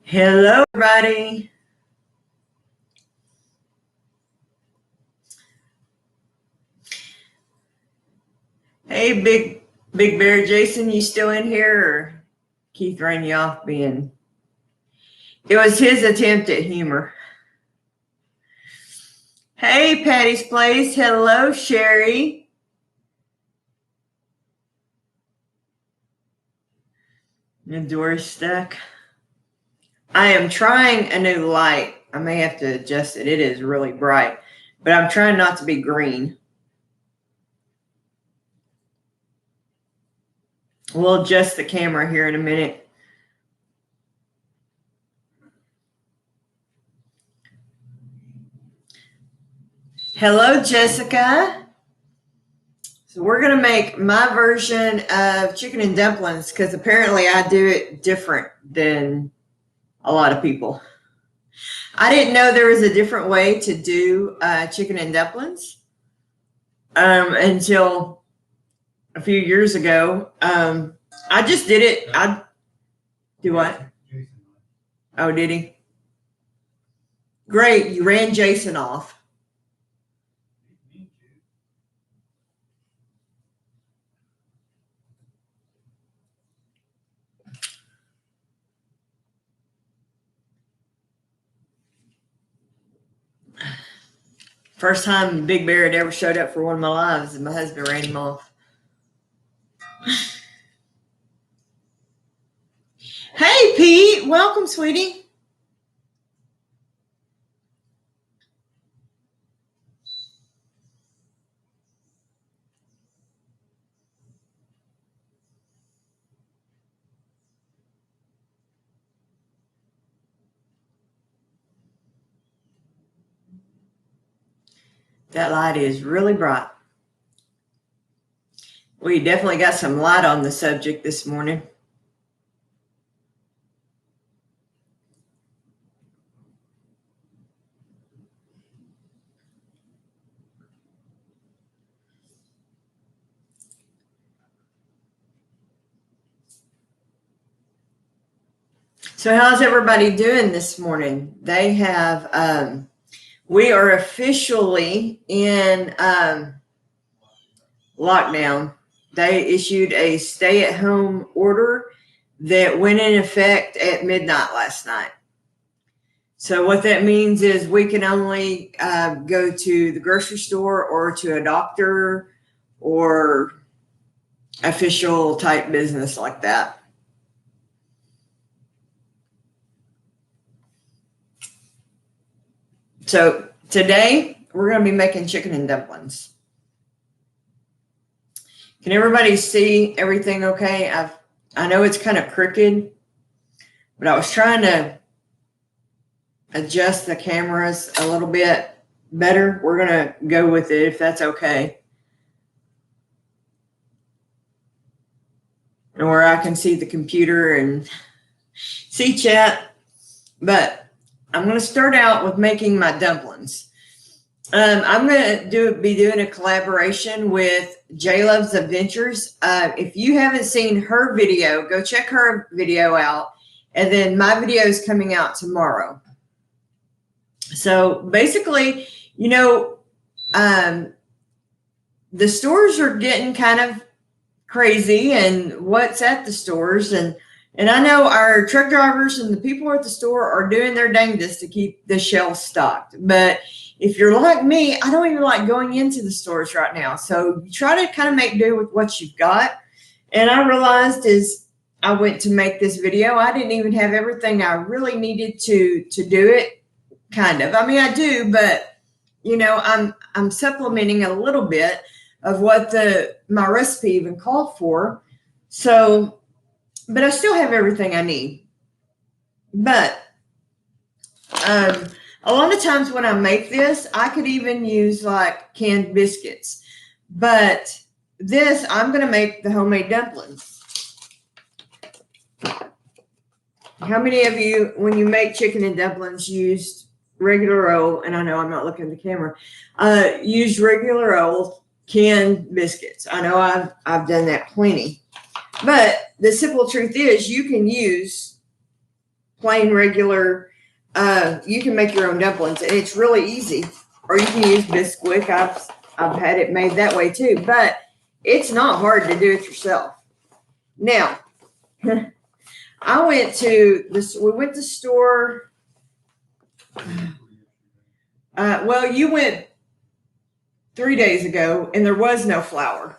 Hello, everybody. Hey, Big Bear Jason, you still in here, or Keith ran you off being? It was his attempt at humor. Hey, Patty's Place. Hello, Sherry. The door's stuck. I am trying a new light. I may have to adjust it. It is really bright, but I'm trying not to be green. We'll adjust the camera here in a minute. Hello, Jessica. So we're going to make my version of chicken and dumplings because apparently I do it different than a lot of people. I didn't know there was a different way to do chicken and dumplings until a few years ago. I just did it. I do what? Oh, did he? Great. You ran Jason off. First time Big Bear had ever showed up for one of my lives, and my husband ran him off. Hey, Pete. Welcome, sweetie. That light is really bright. We definitely got some light on the subject this morning. So how's everybody doing this morning? They have, we are officially in lockdown. They issued a stay-at-home order that went in effect at midnight last night. So what that means is we can only go to the grocery store or to a doctor or official type business like that. So today we're going to be making chicken and dumplings. Can everybody see everything okay? I know it's kind of crooked, but I was trying to adjust the cameras a little bit better. We're going to go with it if that's okay. And where I can see the computer and see chat. But I'm going to start out with making my dumplings. I'm going to be doing a collaboration with J Love's Adventures. If you haven't seen her video, go check her video out. And then my video is coming out tomorrow. So basically, you know, the stores are getting kind of crazy and what's at the stores. And I know our truck drivers and the people at the store are doing their dangest to keep the shelves stocked. But if you're like me, I don't even like going into the stores right now. So you try to kind of make do with what you've got. And I realized as I went to make this video, I didn't even have everything I really needed to do it. Kind of. I mean, I do, but you know, I'm supplementing a little bit of what my recipe even called for. So, but I still have everything I need. But a lot of times when I make this, I could even use like canned biscuits. But this, I'm going to make the homemade dumplings. How many of you, when you make chicken and dumplings, used regular old, and I know I'm not looking at the camera, use regular old canned biscuits? I know I've done that plenty. But the simple truth is you can use plain regular, you can make your own dumplings, and it's really easy. Or you can use Bisquick. I've had it made that way too, but it's not hard to do it yourself. Now, we went to the store. Well, you went 3 days ago, and there was no flour.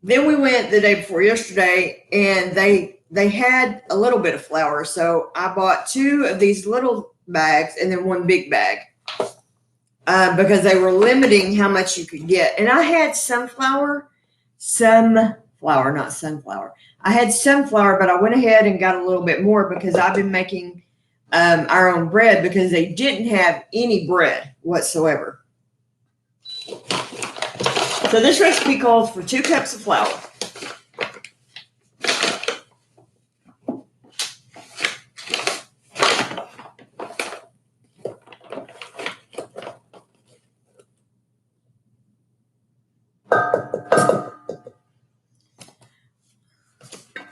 Then we went the day before yesterday, and they had a little bit of flour. So I bought 2 of these little bags and then 1 big bag because they were limiting how much you could get. And I had some flour, not sunflower. I had some flour, but I went ahead and got a little bit more because I've been making our own bread because they didn't have any bread whatsoever. So this recipe calls for 2 cups of flour.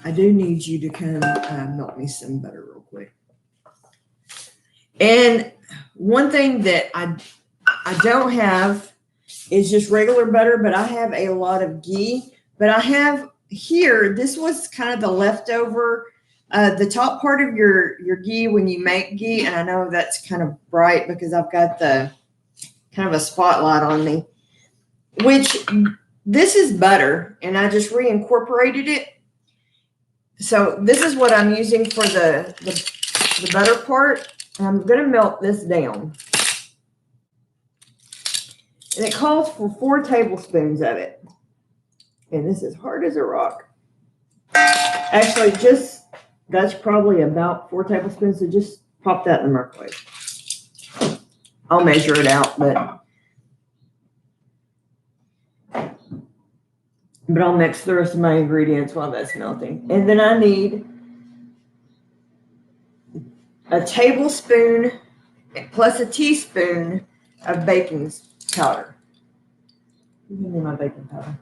I do need you to come melt me some butter real quick. And one thing that I don't have is just regular butter, but I have a lot of ghee. But I have here, this was kind of the leftover, the top part of your ghee when you make ghee. And I know that's kind of bright because I've got the kind of a spotlight on me, which this is butter, and I just reincorporated it. So this is what I'm using for the butter part. And I'm going to melt this down. And it calls for 4 tablespoons of it. And this is hard as a rock. Actually, that's probably about 4 tablespoons. So just pop that in the microwave. I'll measure it out, but I'll mix the rest of my ingredients while that's melting. And then I need a tablespoon plus a teaspoon of baking powder. Give me my baking powder.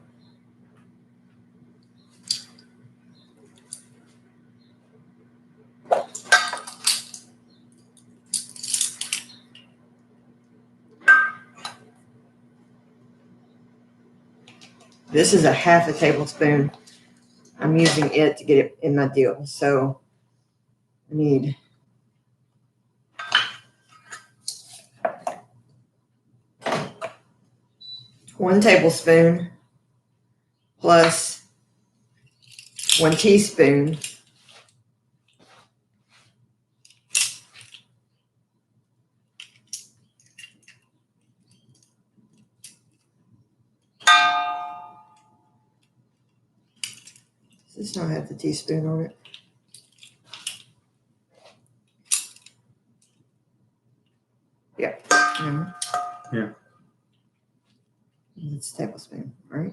This is a half a tablespoon. I'm using it to get it in my deal. So I need one tablespoon plus 1 teaspoon Does this not have the teaspoon on it? Yeah. Yeah. It's a tablespoon, right?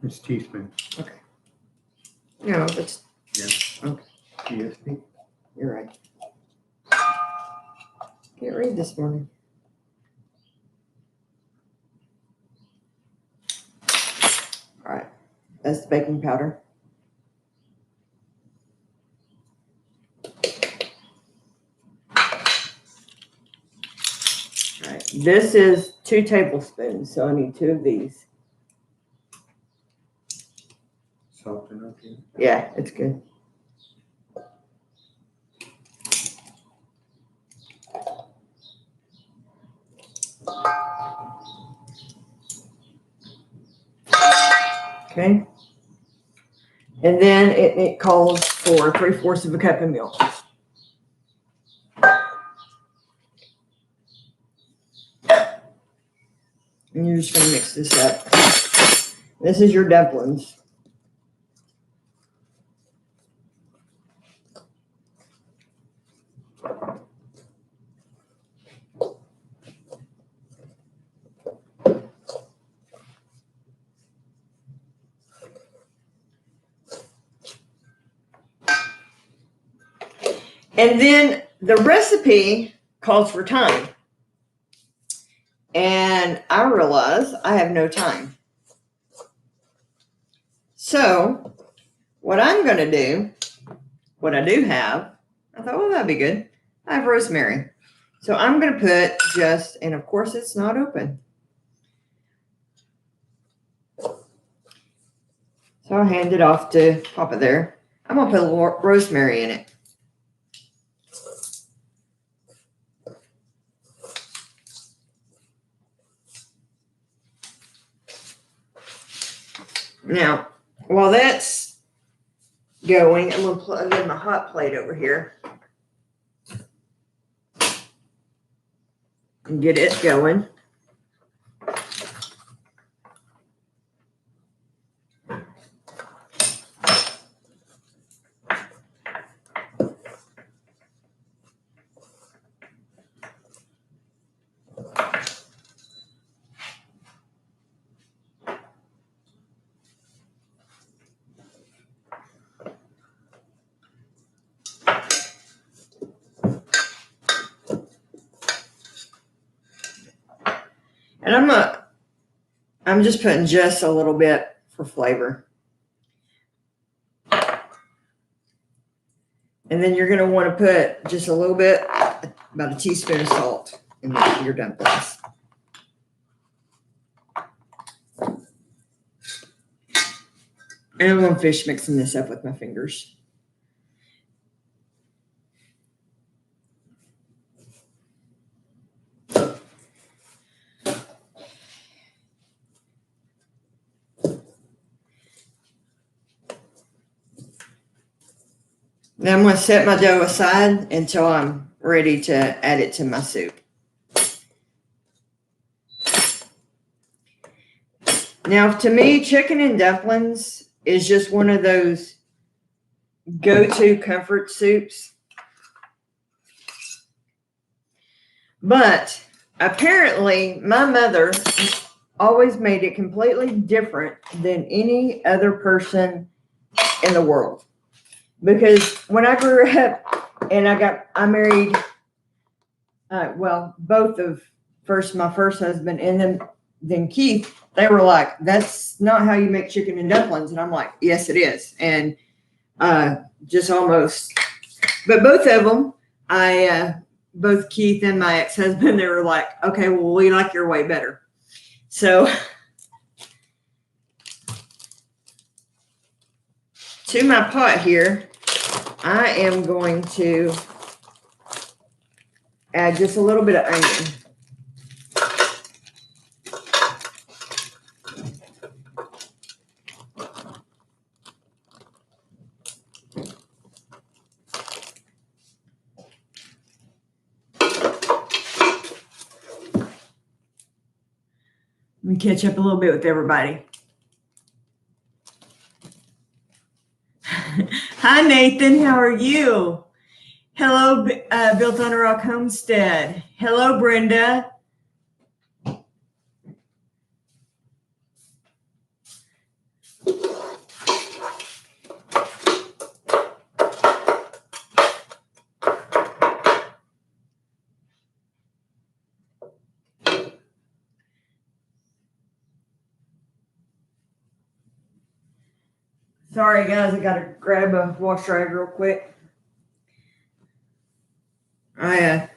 It's teaspoon. Okay. No, it's Yeah. okay. TSP. You're right. Can't read this morning. All right. That's the baking powder. All right. This is 2 tablespoons, so I need 2 of these. Salt enough here. Yeah, it's good. Okay. And then it calls for 3/4 of a cup of milk. And you're just going to mix this up. This is your dumplings. And then the recipe calls for time. And I realize I have no time. So what I'm going to do, what I do have, I thought, well, that'd be good. I have rosemary. So I'm going to put just, and of course it's not open. So I'll hand it off to Papa there. I'm going to put a little rosemary in it. Now, while that's going, I'm going to plug in my hot plate over here and get it going. And I'm just putting just a little bit for flavor. And then you're going to want to put just a little bit, about a teaspoon of salt in your dumplings. And I'm going to fish mixing this up with my fingers. Now I'm going to set my dough aside until I'm ready to add it to my soup. Now, to me, chicken and dumplings is just one of those go-to comfort soups. But apparently, my mother always made it completely different than any other person in the world. Because when I grew up and I married, both of my first husband and then Keith, they were like, that's not how you make chicken and dumplings. And I'm like, yes, it is. And just almost, but both of them, both Keith and my ex-husband, they were like, okay, well, we like your way better. So to my pot here, I am going to add just a little bit of onion. Let me catch up a little bit with everybody. Hi, Nathan. How are you? Hello, Built on a Rock Homestead. Hello, Brenda. Sorry, guys. I got to grab a wash rag real quick. I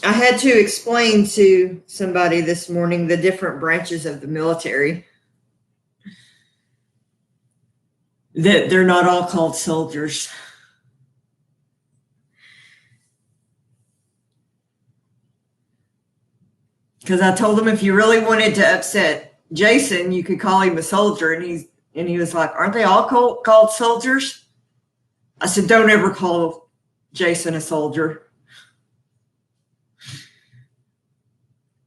had to explain to somebody this morning the different branches of the military. That they're not all called soldiers. Because I told him if you really wanted to upset Jason, you could call him a soldier. And he was like, aren't they all called soldiers? I said, don't ever call Jason a soldier.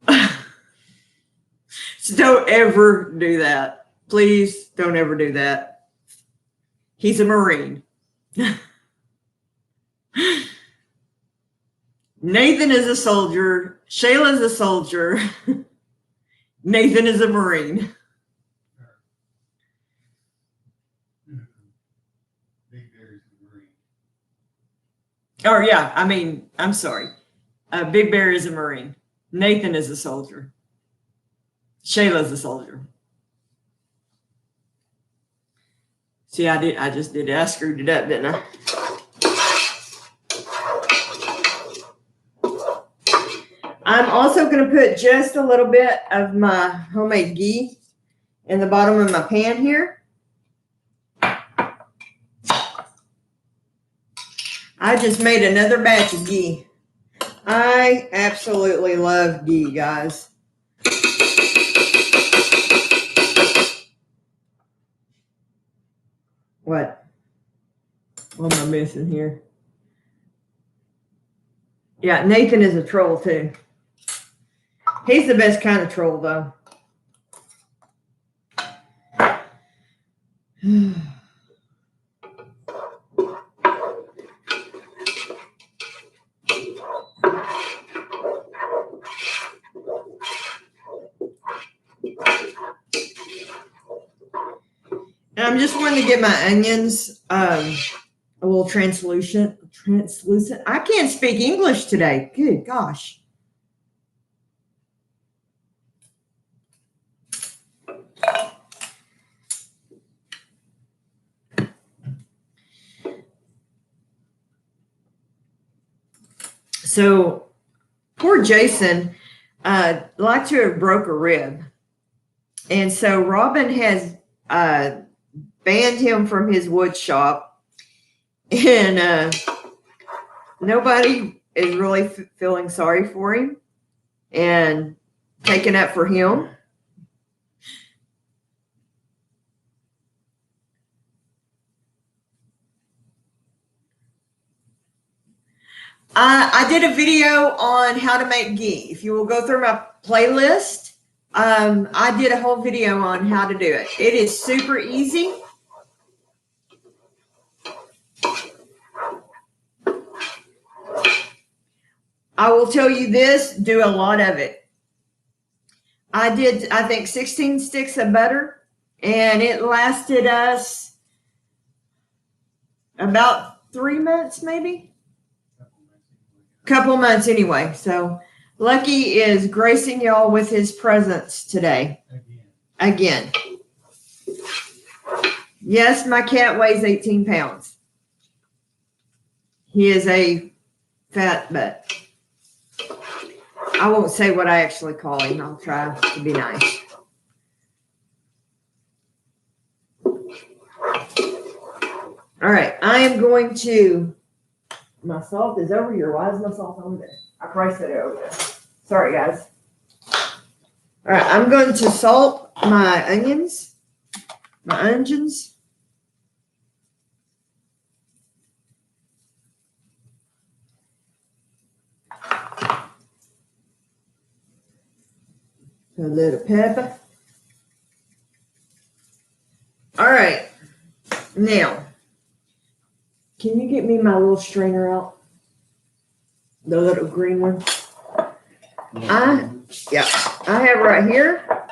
So don't ever do that. Please don't ever do that. He's a Marine. Nathan is a soldier. Shayla's a soldier. Nathan is a Marine. Big Bear's a Marine. Oh, yeah. I mean, I'm sorry. Big Bear is a Marine. Nathan is a soldier. Shayla's a soldier. See, I just did it. I screwed it up, didn't I? I'm also going to put just a little bit of my homemade ghee in the bottom of my pan here. I just made another batch of ghee. I absolutely love ghee, guys. What am I missing here? Yeah, Nathan is a troll too. He's the best kind of troll though. And I'm just wanting to get my onions a little translucent. I can't speak English today. Good gosh. So poor Jason liked to have broke a rib. And so Robin has banned him from his wood shop, and nobody is really feeling sorry for him and taking up for him. I did a video on how to make ghee. If you will go through my playlist, I did a whole video on how to do it. It is super easy. I will tell you this, do a lot of it. I did, I think, 16 sticks of butter, and it lasted us about 3 months, maybe. Couple months anyway. So Lucky is gracing y'all with his presence today. Again. Yes, my cat weighs 18 pounds. He is a fat butt. I won't say what I actually call him. I'll try to be nice. All right, I am going to, my salt is over here. Why is my salt over there? I priced it over there. Sorry, guys. All right, I'm going to salt my onions. A little pepper. All right. Now, can you get me my little strainer out? The little green one. I have right here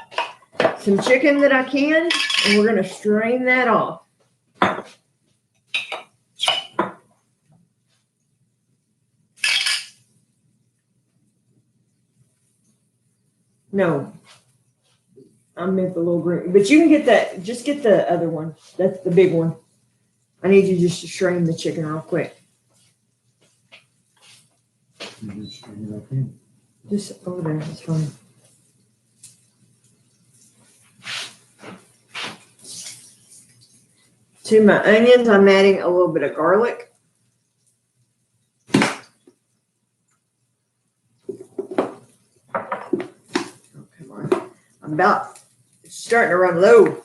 some chicken that I canned, and we're going to strain that off. No, I meant the little green, but you can get that. Just get the other one. That's the big one. I need you just to strain the chicken real quick. Just over there. It's fine. To my onions, I'm adding a little bit of garlic. Oh, come on. I'm about starting to run low.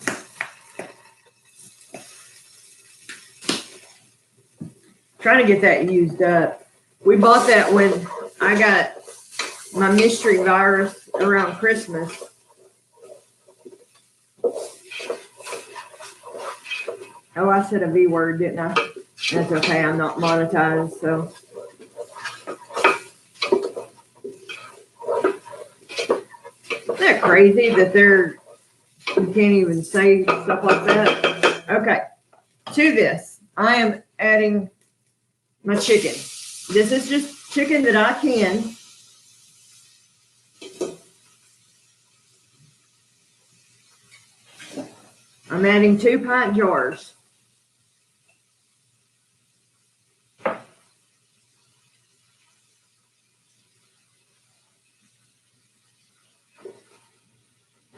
Trying to get that used up. We bought that when I got my mystery virus around Christmas. Oh, I said a V word, didn't I? That's okay. I'm not monetized, so. Isn't that crazy that you can't even say stuff like that? Okay. To this, I am adding my chicken. This is just chicken that I can. I'm adding 2 pint jars.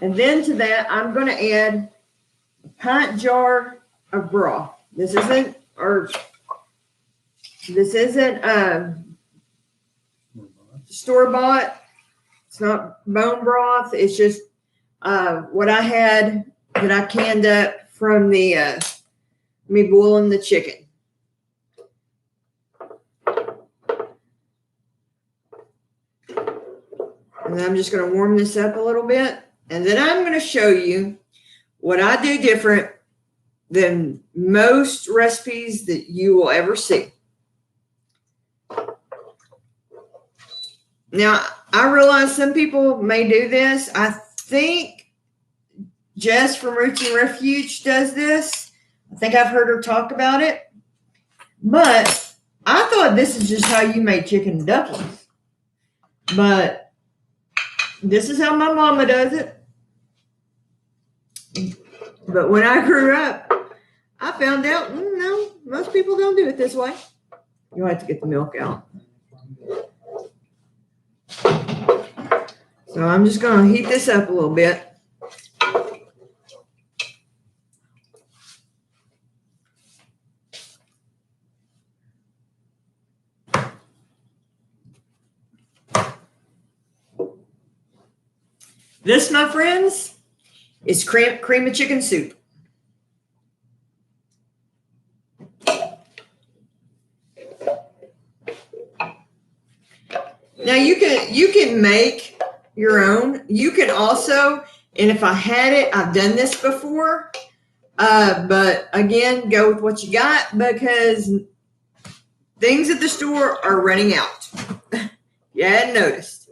And then to that, I'm going to add a pint jar of broth. This isn't store-bought. It's not bone broth. It's just what I had that I canned up from the me boiling the chicken. And then I'm just going to warm this up a little bit. And then I'm going to show you what I do different than most recipes that you will ever see. Now, I realize some people may do this. I think Jess from Roots and Refuge does this. I think I've heard her talk about it. But I thought this is just how you make chicken and dumplings. But this is how my mama does it. But when I grew up, I found out, no, most people don't do it this way. You'll have to get the milk out. So I'm just going to heat this up a little bit. This, my friends, is cream of chicken soup. Now you can make your own. You can also, and if I had it, I've done this before. But again, go with what you got because things at the store are running out. You hadn't noticed.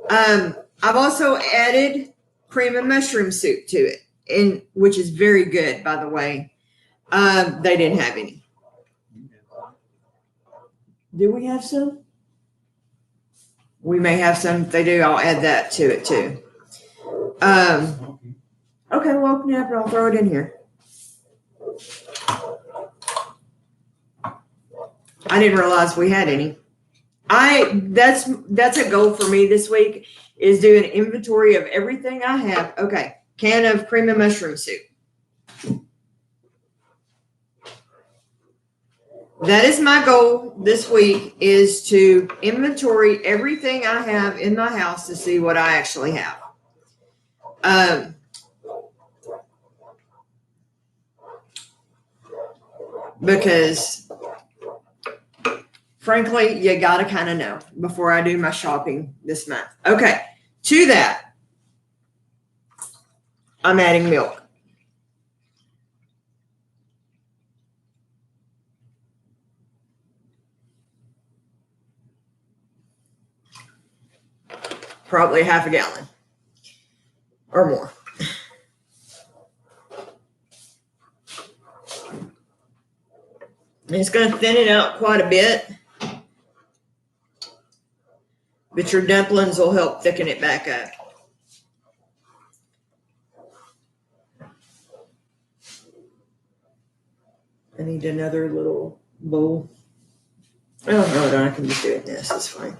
I've also added cream and mushroom soup to it, and which is very good, by the way. They didn't have any. Do we have some? We may have some. If they do, I'll add that to it too. Okay, we'll open it up and I'll throw it in here. I didn't realize we had any. That's a goal for me this week is do an inventory of everything I have. Okay, can of cream and mushroom soup. That is my goal this week is to inventory everything I have in my house to see what I actually have. Because frankly, you got to kind of know before I do my shopping this month. Okay, to that, I'm adding milk. Probably half a gallon or more. And it's going to thin it out quite a bit. But your dumplings will help thicken it back up. I need another little bowl. Oh, no, I can just do it in this. It's fine.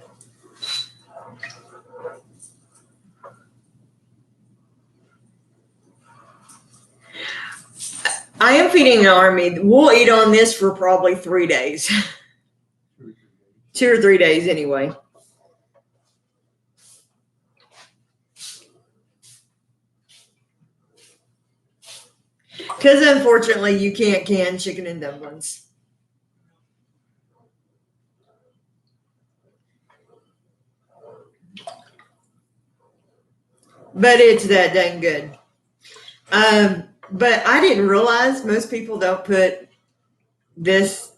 I am feeding an army. We'll eat on this for probably 3 days. 2 or 3 days anyway. Because unfortunately, you can't can chicken and dumplings. But it's that dang good. But I didn't realize most people don't put this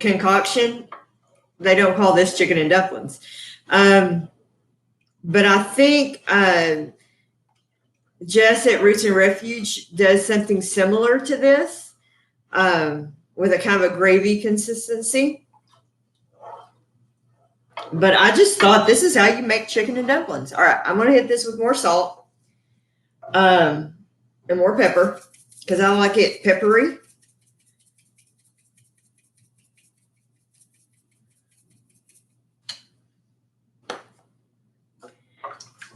concoction. They don't call this chicken and dumplings. But I think Jess at Roots and Refuge does something similar to this with a kind of a gravy consistency. But I just thought this is how you make chicken and dumplings. All right, I'm going to hit this with more salt and more pepper because I like it peppery.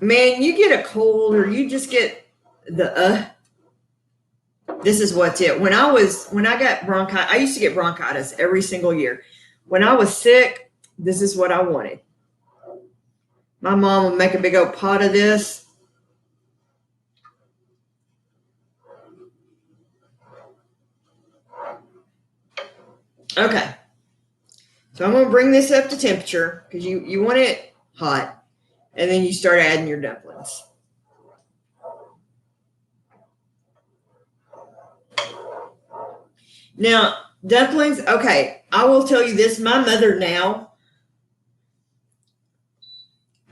Man, you get a cold or you just get the this is what's it. When I got bronchitis, I used to get bronchitis every single year. When I was sick, this is what I wanted. My mom would make a big old pot of this. Okay. So I'm going to bring this up to temperature because you want it hot. And then you start adding your dumplings. Now, dumplings, okay, I will tell you this. My mother now,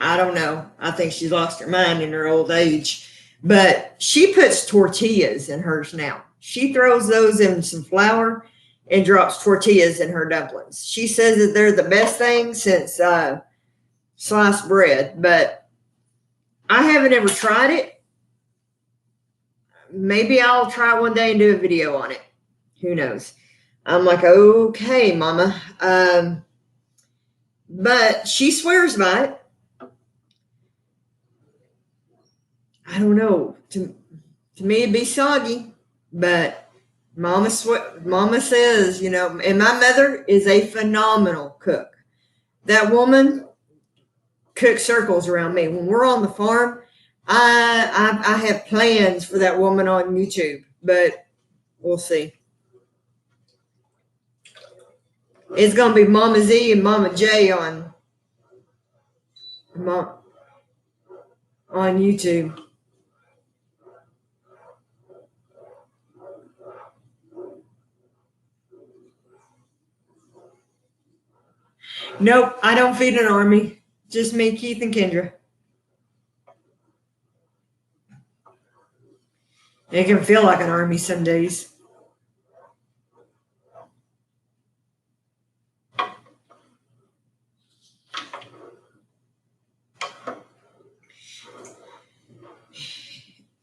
I don't know. I think she's lost her mind in her old age. But she puts tortillas in hers now. She throws those in some flour and drops tortillas in her dumplings. She says that they're the best thing since sliced bread, but I haven't ever tried it. Maybe I'll try one day and do a video on it. Who knows? I'm like, okay, mama. But she swears by it. I don't know. To me, it'd be soggy, but Mama says, you know, and my mother is a phenomenal cook. That woman cooks circles around me. When we're on the farm, I have plans for that woman on YouTube, but we'll see. It's gonna be Mama Z and Mama J on YouTube. Nope, I don't feed an army. Just me, Keith, and Kendra. It can feel like an army some days.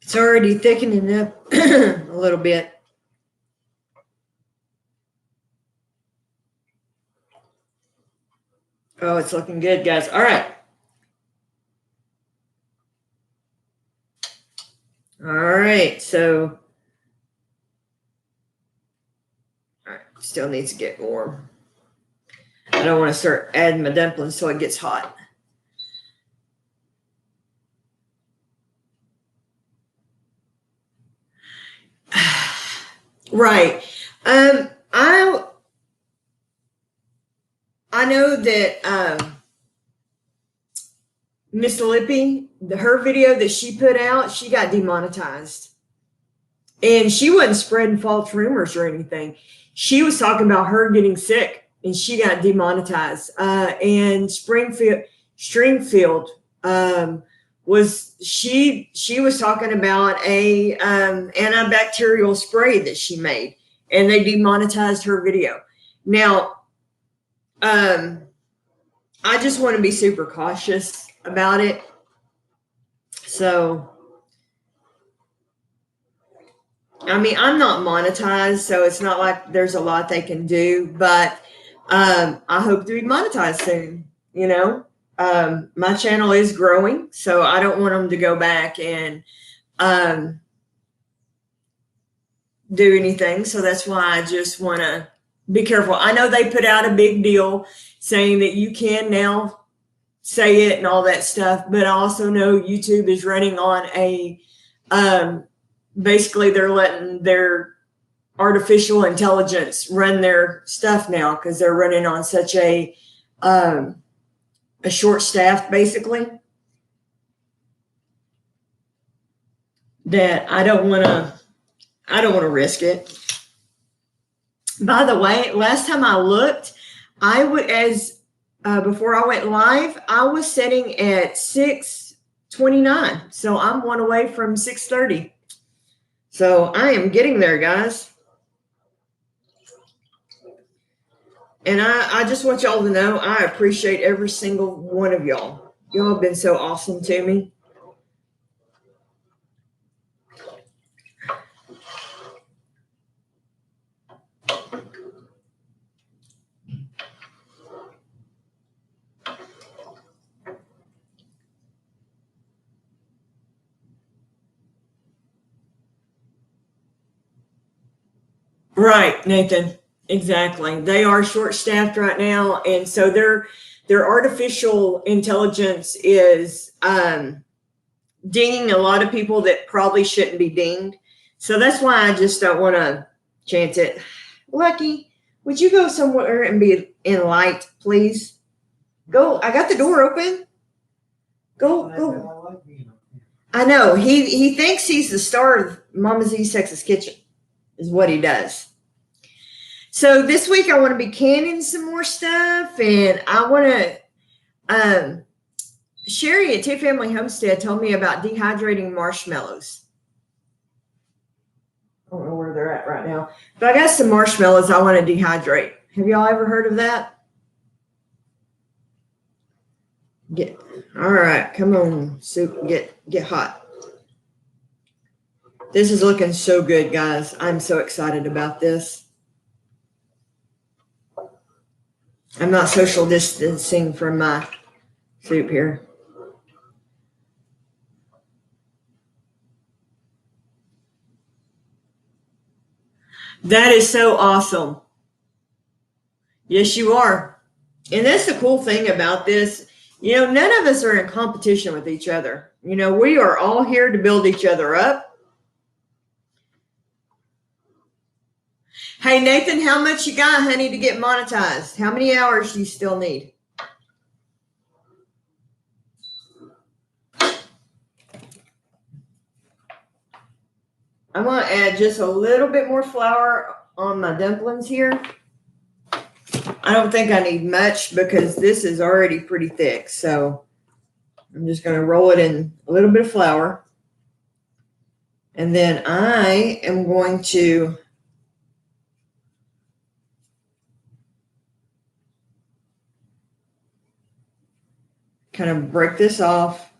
It's already thickening up a little bit. Oh, it's looking good, guys. All right. All right. So, all right. Still needs to get warm. I don't want to start adding my dumplings till it gets hot. Right. I know that Miss Lippy, her video that she put out, she got demonetized. And she wasn't spreading false rumors or anything. She was talking about her getting sick and she got demonetized. And Stringfield was she was talking about a antibacterial spray that she made, and they demonetized her video. Now, I just want to be super cautious about it. So, I mean, I'm not monetized, so it's not like there's a lot they can do, but I hope to be monetized soon, you know? My channel is growing, so I don't want them to go back and do anything. So that's why I just want to be careful. I know they put out a big deal saying that you can now say it and all that stuff, but I also know YouTube is running on a basically they're letting their artificial intelligence run their stuff now because they're running on such a short staff basically that I don't want to risk it. By the way, last time I looked, I would before I went live, I was sitting at 6:29, so I'm one away from 6:30. So I am getting there, guys. And I just want y'all to know I appreciate every single one of y'all. Y'all have been so awesome to me. Right, Nathan. Exactly. They are short-staffed right now, and so their artificial intelligence is dinging a lot of people that probably shouldn't be dinged. So that's why I just don't want to chance it. Lucky, would you go somewhere and be in light, please? Go. I got the door open. Go. I like being up here. I know. He thinks he's the star of Mama Z's Texas Kitchen, is what he does. So this week I want to be canning some more stuff, and I want to. Sherry at Two Family Homestead told me about dehydrating marshmallows. I don't know where they're at right now, but I got some marshmallows I want to dehydrate. Have y'all ever heard of that? All right, come on, soup, get hot. This is looking so good, guys. I'm so excited about this. I'm not social distancing from my soup here. That is so awesome. Yes, you are. And that's the cool thing about this. You know, none of us are in competition with each other. You know, we are all here to build each other up. Hey, Nathan, how much you got, honey, to get monetized? How many hours do you still need? I'm going to add just a little bit more flour on my dumplings here. I don't think I need much because this is already pretty thick. So I'm just going to roll it in a little bit of flour. And then I am going to kind of break this off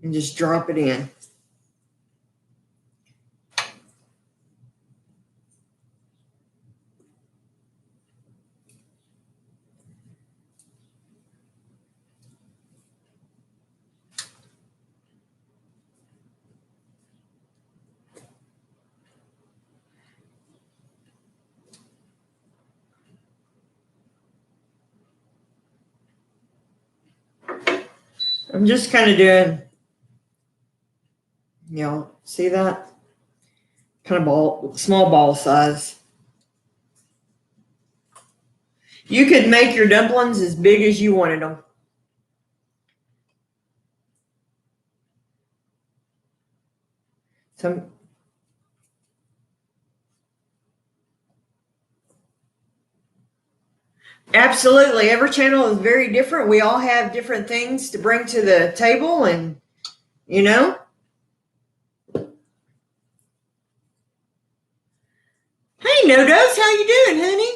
and just drop it in. I'm just kind of doing, you know, see that? Kind of small ball size. You could make your dumplings as big as you wanted them. Absolutely. Every channel is very different. We all have different things to bring to the table, and, you know. Hey, No-Dos, how you doing, honey?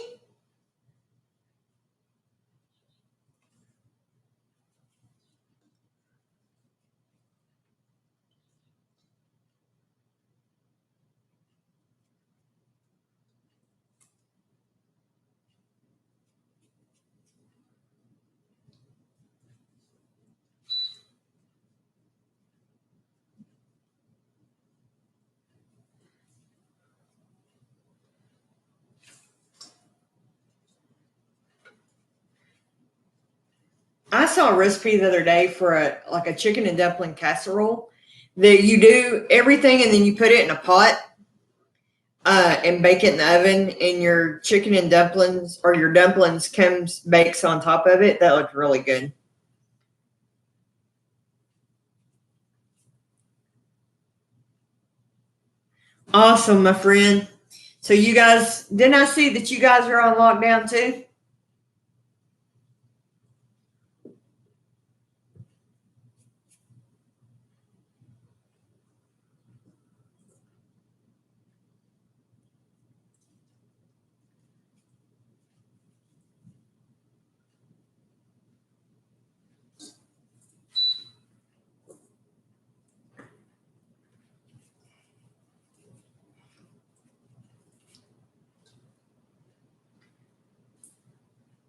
I saw a recipe the other day for a chicken and dumpling casserole that you do everything and then you put it in a pot and bake it in the oven, and your chicken and dumplings or your dumplings bakes on top of it. That looked really good. Awesome, my friend. So you guys, didn't I see that you guys are on lockdown too?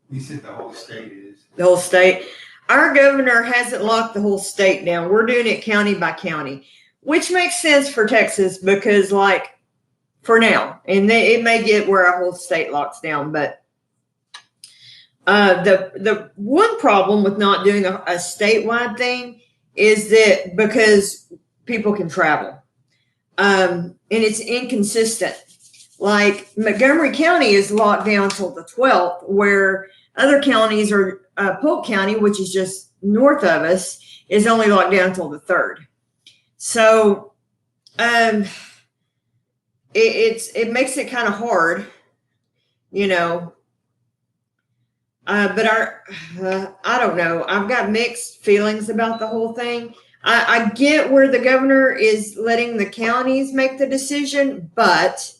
You said the whole state is. The whole state. Our governor hasn't locked the whole state down. We're doing it county by county, which makes sense for Texas because, like, for now. And it may get where a whole state locks down, but the one problem with not doing a statewide thing is that because people can travel, and it's inconsistent. Like Montgomery County is locked down till the 12th, where other counties are Polk County, which is just north of us, is only locked down till the 3rd. So it makes it kind of hard, you know. But I don't know. I've got mixed feelings about the whole thing. I get where the governor is letting the counties make the decision, but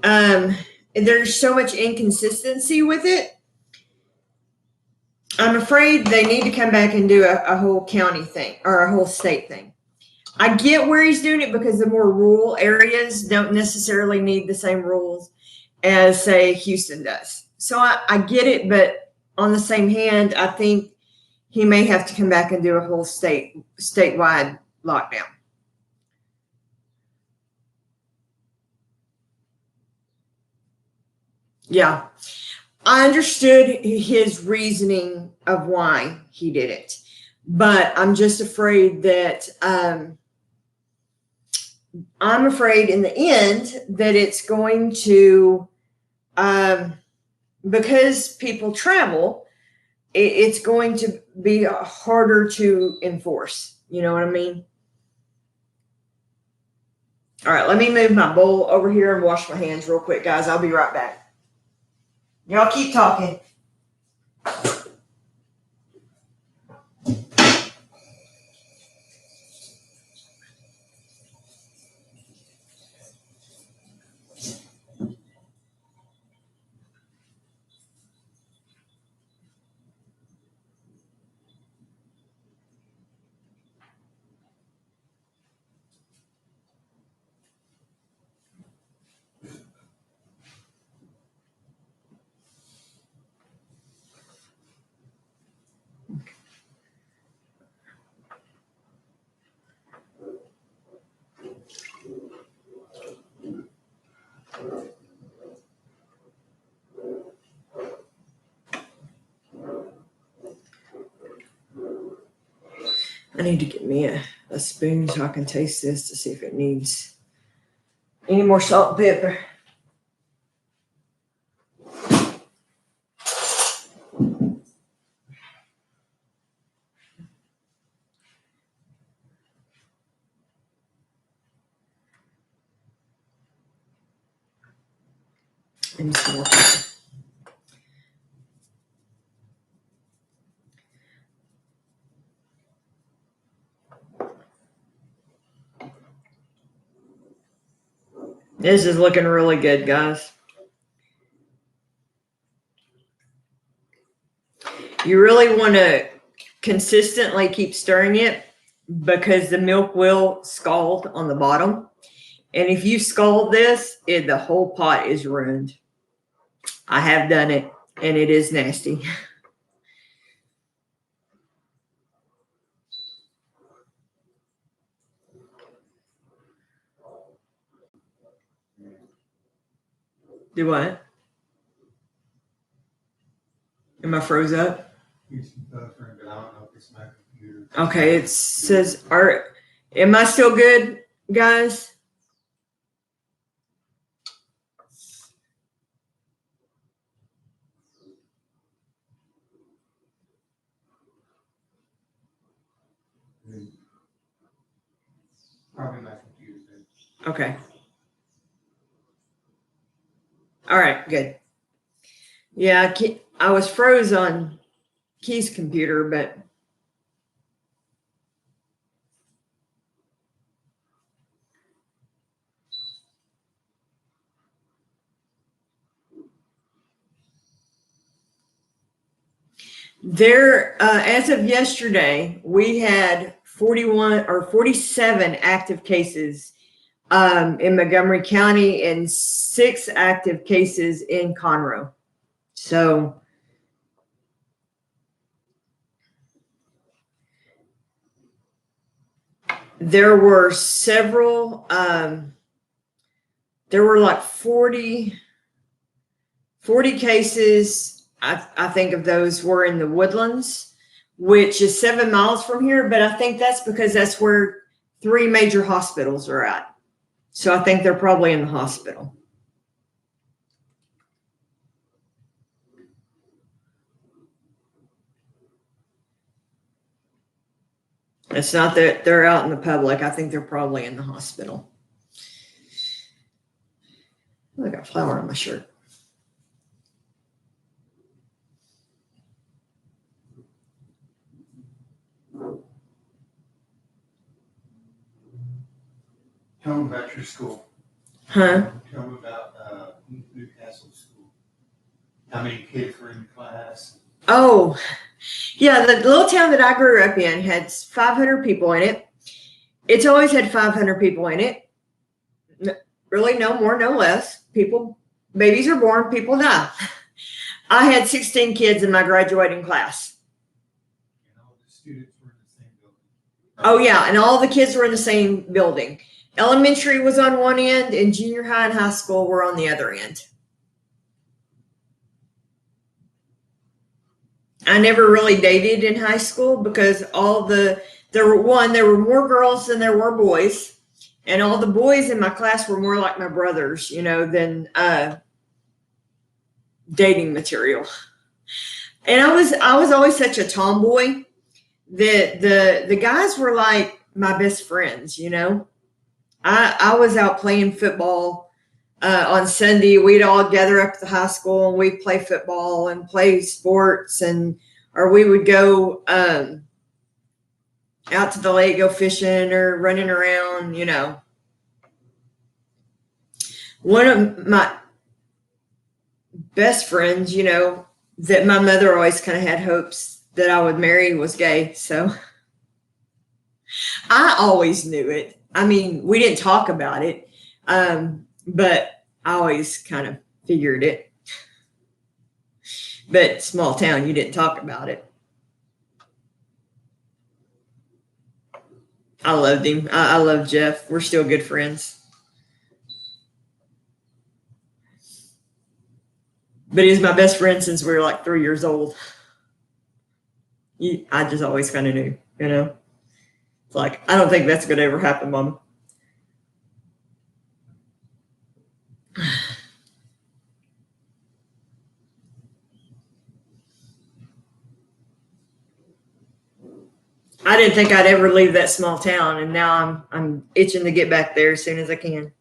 there's so much inconsistency with it. I'm afraid they need to come back and do a whole county thing or a whole state thing. I get where he's doing it because the more rural areas don't necessarily need the same rules as, say, Houston does. So I get it, but on the same hand, I think he may have to come back and do a whole statewide lockdown. Yeah. I understood his reasoning of why he did it, but I'm just afraid that I'm afraid in the end that it's going to, because people travel, it's going to be harder to enforce. You know what I mean? All right, let me move my bowl over here and wash my hands real quick, guys. I'll be right back. Y'all keep talking. I need to get me a spoon so I can taste this to see if it needs any more salt and pepper. And some more pepper. This is looking really good, guys. You really want to consistently keep stirring it because the milk will scald on the bottom. And if you scald this, the whole pot is ruined. I have done it, and it is nasty. Do what? Am I froze up? Here's some buffering, but I don't know if it's my computer. Okay, it says, am I still good, guys? Probably my computer. Okay. All right, good. Yeah, I was froze on Key's computer, but there, as of yesterday, we had 41 or 47 active cases in Montgomery County and 6 active cases in Conroe. So there were several there were like 40 cases. I think of those were in the Woodlands, which is 7 miles from here. But I think that's because that's where 3 major hospitals are at. So I think they're probably in the hospital. It's not that they're out in the public. I think they're probably in the hospital. Oh, I got flour on my shirt. Tell me about your school. Huh? Tell me about Newcastle School. How many kids were in the class? Oh, yeah. The little town that I grew up in had 500 people in it. It's always had 500 people in it. Really, no more, no less. Babies are born, people die. I had 16 kids in my graduating class. And all the students were in the same building. Oh, yeah. And all the kids were in the same building. Elementary was on one end, and junior high and high school were on the other end. I never really dated in high school because there were more girls than there were boys. And all the boys in my class were more like my brothers, than dating material. And I was always such a tomboy that the guys were like my best friends, I was out playing football on Sunday. We'd all gather up at the high school and we'd play football and play sports, or we would go out to the lake, go fishing or running around, One of my best friends, that my mother always kind of had hopes that I would marry was gay. So I always knew it. I mean, we didn't talk about it, but I always kind of figured it. But small town, you didn't talk about it. I loved him. I love Jeff. We're still good friends. But he's my best friend since we were like 3 years old. I just always kind of knew, It's like, I don't think that's going to ever happen, Mom. I didn't think I'd ever leave that small town, and now I'm itching to get back there as soon as I can.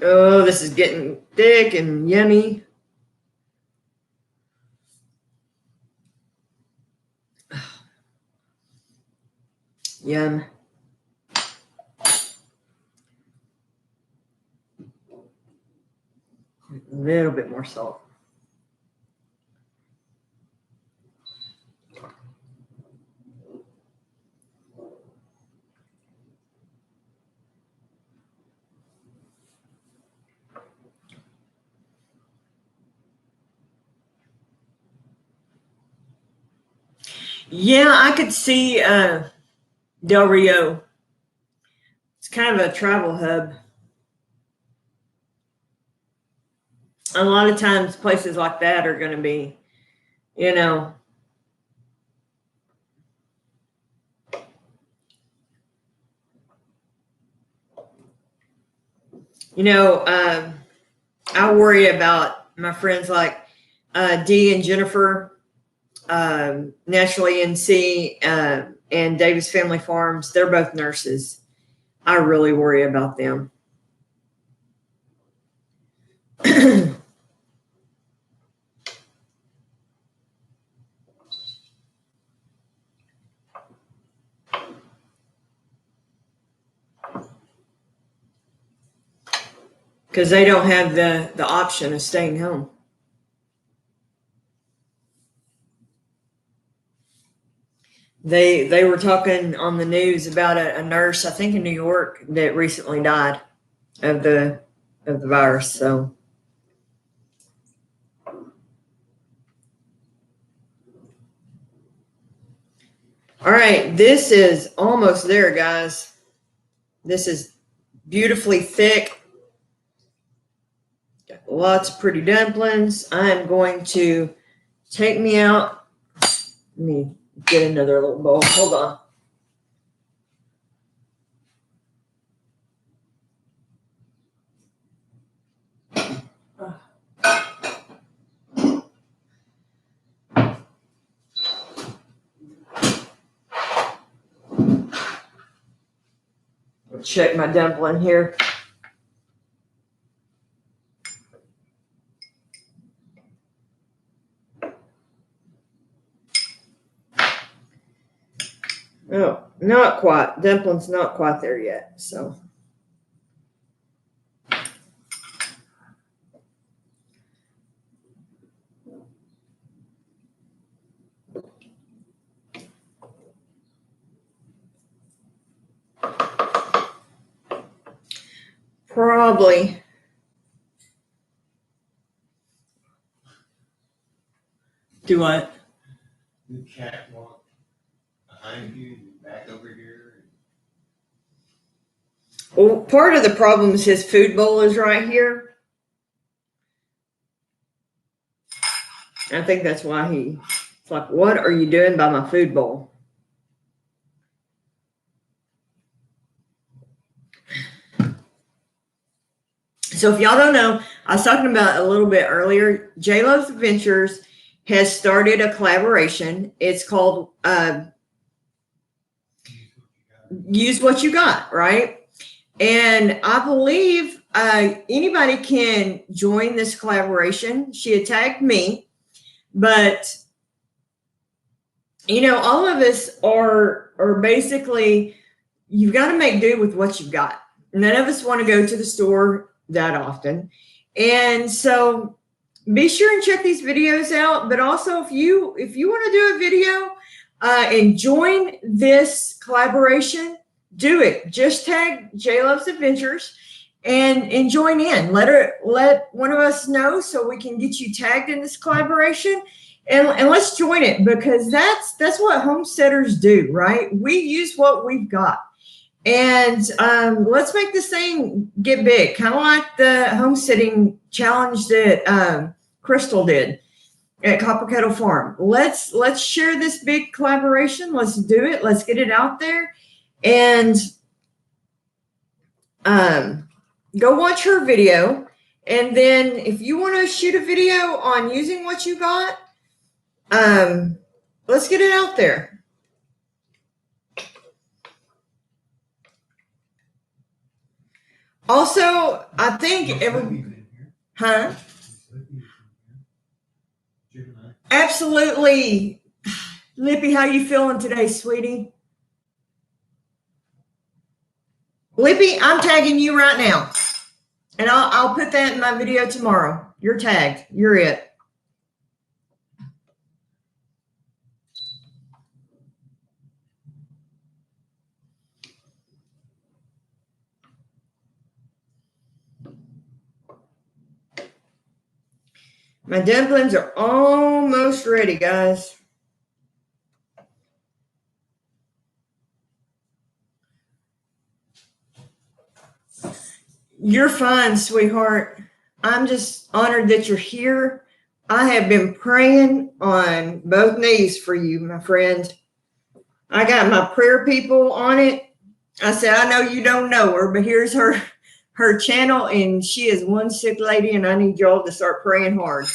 Oh, this is getting thick and yummy. Yum. A little bit more salt. Yeah, I could see Del Rio. It's kind of a travel hub. A lot of times places like that are going to be, I worry about my friends like Dee and Jennifer, Naturally NC, and Davis Family Farms. They're both nurses. I really worry about them. Because they don't have the option of staying home. They were talking on the news about a nurse, I think in New York, that recently died of the virus. So All right, this is almost there, guys. This is beautifully thick. Got lots of pretty dumplings. I'm going to take me out. Let me get another little bowl. Hold on. Check my dumpling here. Oh, not quite. Dumpling's not quite there yet. So. Probably. Do what? The cat walk behind you and back over here. Well, part of the problem is his food bowl is right here. I think that's why it's like, what are you doing by my food bowl? So if y'all don't know, I was talking about a little bit earlier, J-Lo's Adventures has started a collaboration. It's called Use What You Got, right? And I believe anybody can join this collaboration. She had tagged me, but you know, all of us are basically, you've got to make do with what you've got. None of us want to go to the store that often. And so be sure and check these videos out. But also if you want to do a video and join this collaboration, do it. Just tag J Loves Adventures and join in. Let one of us know so we can get you tagged in this collaboration. And let's join it, because that's what homesteaders do, right? We use what we've got. And let's make this thing get big, kind of like the homesteading challenge that Crystal did at Copper Kettle Farm. Let's share this big collaboration. Let's do it. Let's get it out there. And go watch her video. And then if you want to shoot a video on using what you got, let's get it out there. Also, I think huh? Absolutely. Lippy, how you feeling today, sweetie? Lippy, I'm tagging you right now. And I'll put that in my video tomorrow. You're tagged. You're it. My dumplings are almost ready, guys. You're fine, sweetheart. I'm just honored that you're here. I have been praying on both knees for you, my friend. I got my prayer people on it. I said, I know you don't know her, but here's her channel, and she is one sick lady, and I need y'all to start praying hard.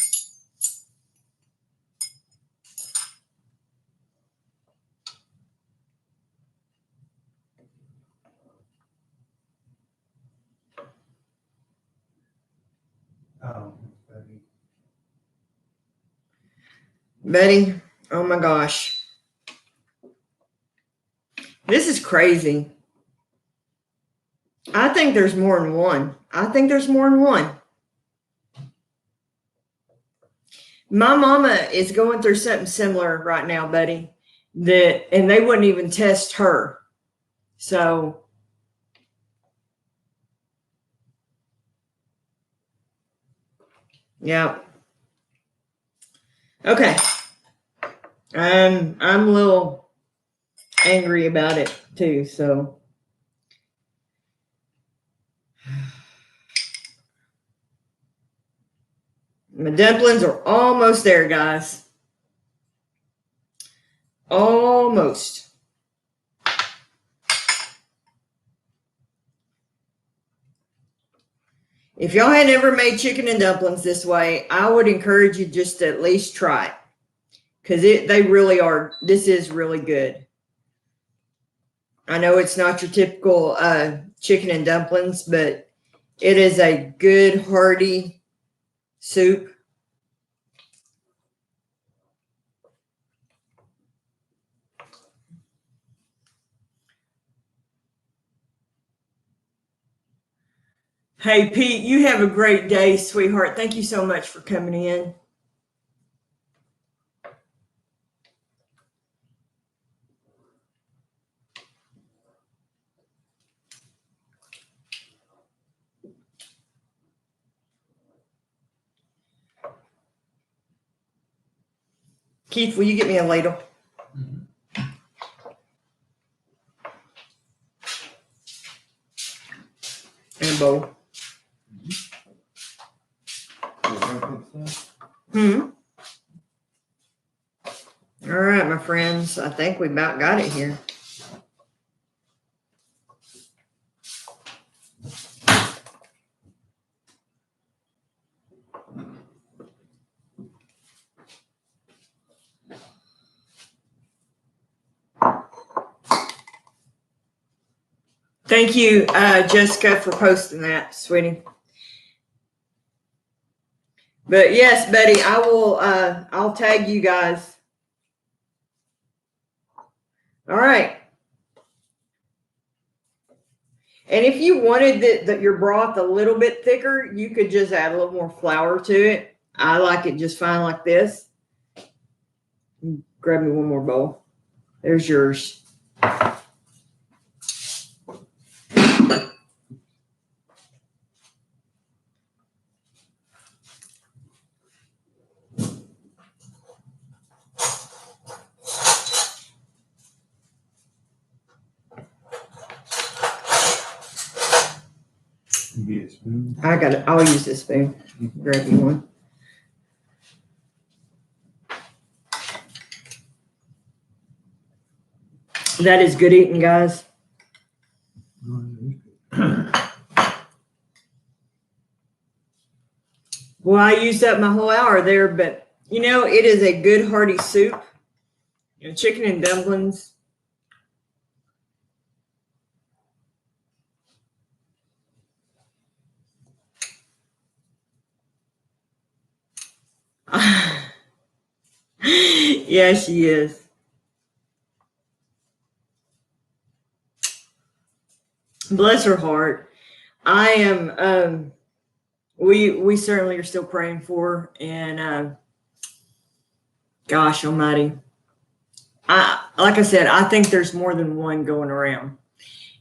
Betty, oh my gosh. This is crazy. I think there's more than one. My mama is going through something similar right now, buddy. And they wouldn't even test her. So yeah. Okay. I'm a little angry about it too. So my dumplings are almost there, guys. Almost. If y'all had never made chicken and dumplings this way, I would encourage you just to at least try it. Because they really are, this is really good. I know it's not your typical chicken and dumplings, but it is a good, hearty soup. Hey, Pete, you have a great day, sweetheart. Thank you so much for coming in. Keith, will you get me a ladle? And a bowl. All right, my friends. I think we about got it here. Thank you, Jessica, for posting that, sweetie. But yes, Betty, I will. I'll tag you guys. All right. And if you wanted your broth a little bit thicker, you could just add a little more flour to it. I like it just fine like this. Grab me one more bowl. There's yours. Get a spoon. I got it. I'll use this spoon. Grab you one. That is good eating, guys. Well, I used up my whole hour there, but you know, it is a good hearty soup. You know, chicken and dumplings. Yeah, she is. Bless her heart. I am. We certainly are still praying for her, and gosh Almighty, like I said, I think there's more than one going around,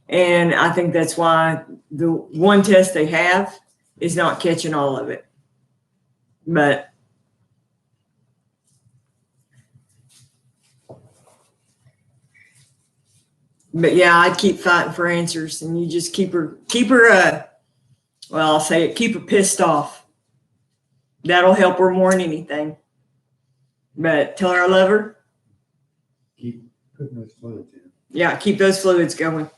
and I think that's why the one test they have is not catching all of it, but. But yeah, I'd keep fighting for answers, and you just keep her, well, I'll say it, keep her pissed off. That'll help her more than anything. But tell her I love her. Keep putting those fluids in. Yeah, keep those fluids going.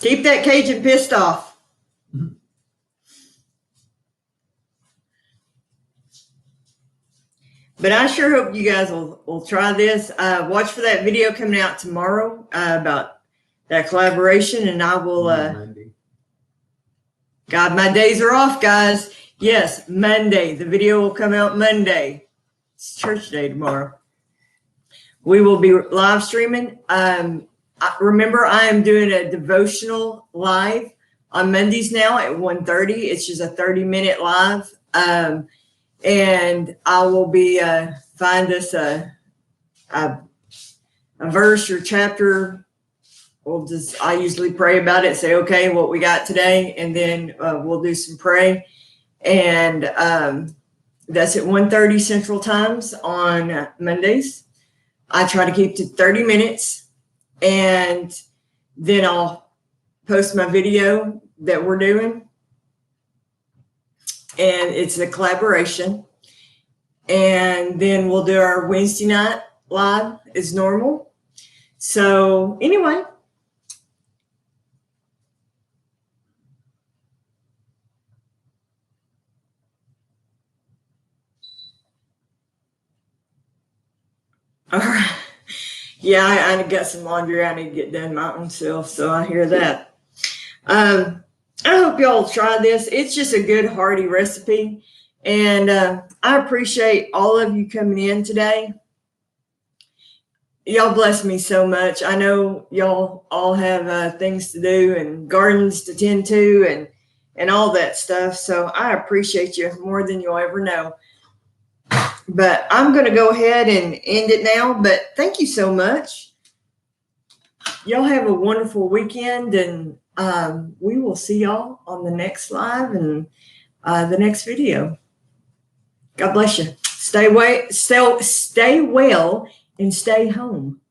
Keep that Cajun pissed off. Mm-hmm. But I sure hope you guys will try this. Watch for that video coming out tomorrow about that collaboration, and I will. God, my days are off, guys. Yes, Monday. The video will come out Monday. It's church day tomorrow. We will be live streaming. Remember, I am doing a devotional live on Mondays now at 1:30. It's just a 30-minute live. And I will be find us a verse or chapter. I usually pray about it, say, okay, what we got today, and then we'll do some pray. And That's at 1:30 Central Times on Mondays. I try to keep to 30 minutes, and then I'll post my video that we're doing. And it's a collaboration. And then we'll do our Wednesday night live as normal. So anyway. All right. Yeah, I got some laundry I need to get done my own self, so I hear that. I hope y'all try this. It's just a good, hearty recipe. And I appreciate all of you coming in today. Y'all bless me so much. I know y'all all have things to do and gardens to tend to and all that stuff. So I appreciate you more than you'll ever know. But I'm going to go ahead and end it now. But thank you so much. Y'all have a wonderful weekend, and we will see y'all on the next live and the next video. God bless you. Stay well and stay home.